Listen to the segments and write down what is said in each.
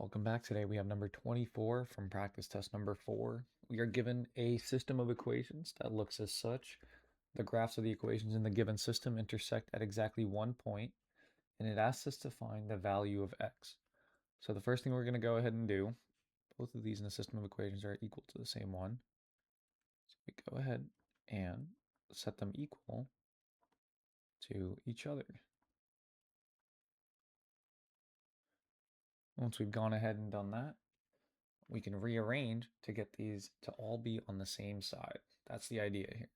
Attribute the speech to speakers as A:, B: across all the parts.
A: Welcome back. Today we have number 24 from practice test number 4. We are given a system of equations that looks as such. The graphs of the equations in the given system intersect at exactly one point, and it asks us to find the value of x. So the first thing we're going to go ahead and do, both of these in the system of equations are equal to the same one. So we go ahead and set them equal to each other. Once we've gone ahead and done that, we can rearrange to get these to all be on the same side. That's the idea here.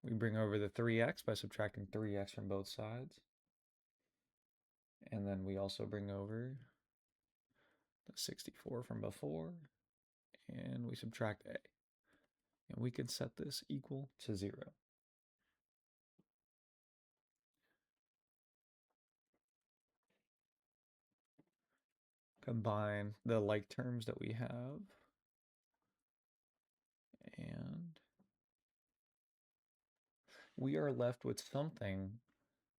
A: We bring over the 3x by subtracting 3x from both sides. And then we also bring over the 64 from before, and we subtract a. And we can set this equal to 0. Combine the like terms that we have, and we are left with something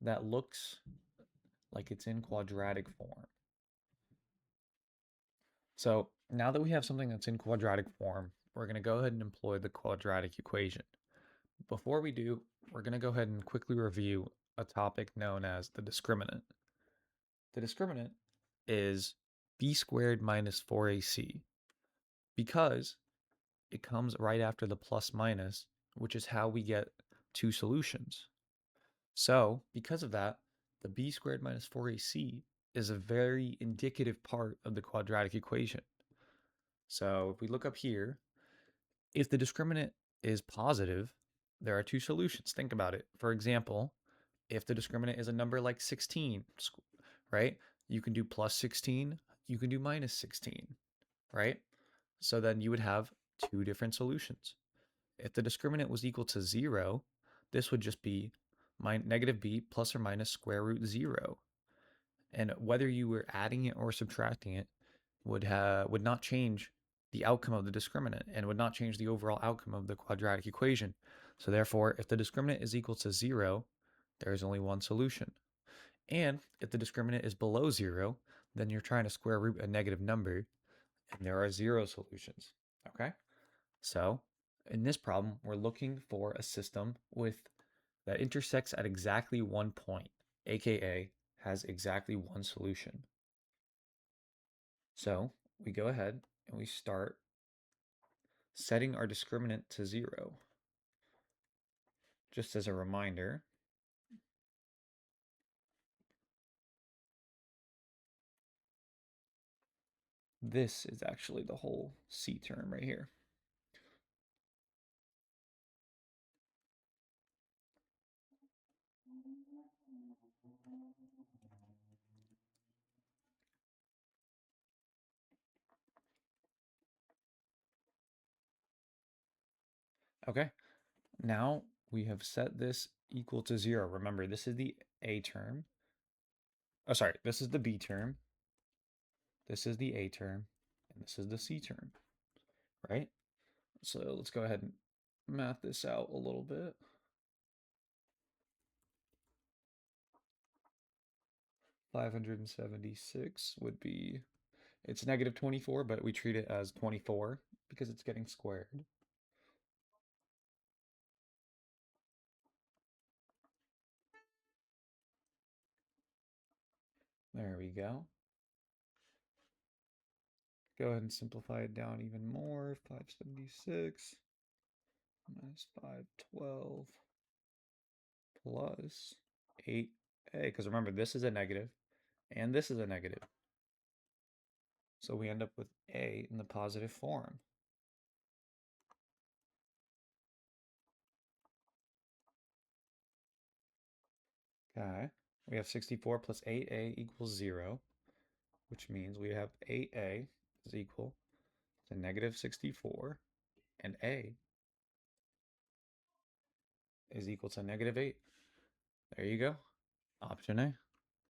A: that looks like it's in quadratic form. So now that we have something that's in quadratic form, we're going to go ahead and employ the quadratic equation. Before we do, we're going to go ahead and quickly review a topic known as the discriminant. The discriminant is b squared minus 4ac because it comes right after the plus minus, which is how we get two solutions. So because of that, the b squared minus 4ac is a very indicative part of the quadratic equation. So if we look up here, if the discriminant is positive, there are two solutions. Think about it. For example, if the discriminant is a number like 16, right? You can do plus 16, you can do minus 16, right? So then you would have two different solutions. If the discriminant was equal to 0, this would just be negative b plus or minus square root 0. And whether you were adding it or subtracting it would not change the outcome of the discriminant and would not change the overall outcome of the quadratic equation. So therefore, if the discriminant is equal to 0, there is only one solution. And if the discriminant is below 0, then you're trying to square root a negative number, and there are 0 solutions. Okay? So in this problem, we're looking for a system that intersects at exactly one point, aka has exactly one solution. So we go ahead and we start setting our discriminant to 0. Just as a reminder, this is actually the whole C term right here. Okay, now we have set this equal to 0. Remember, this is the A term. Oh, sorry, this is the B term. This is the A term, and this is the C term, right? So let's go ahead and math this out a little bit. $576 would be, it's negative 24, but we treat it as 24 because it's getting squared. There we go. Go ahead and simplify it down even more. 576 minus 512 plus 8a, because remember, this is a negative and this is a negative. So we end up with a in the positive form. Okay, we have 64 plus 8a equals 0, which means we have 8a is equal to negative 64, and a is equal to negative 8. There you go. Option A.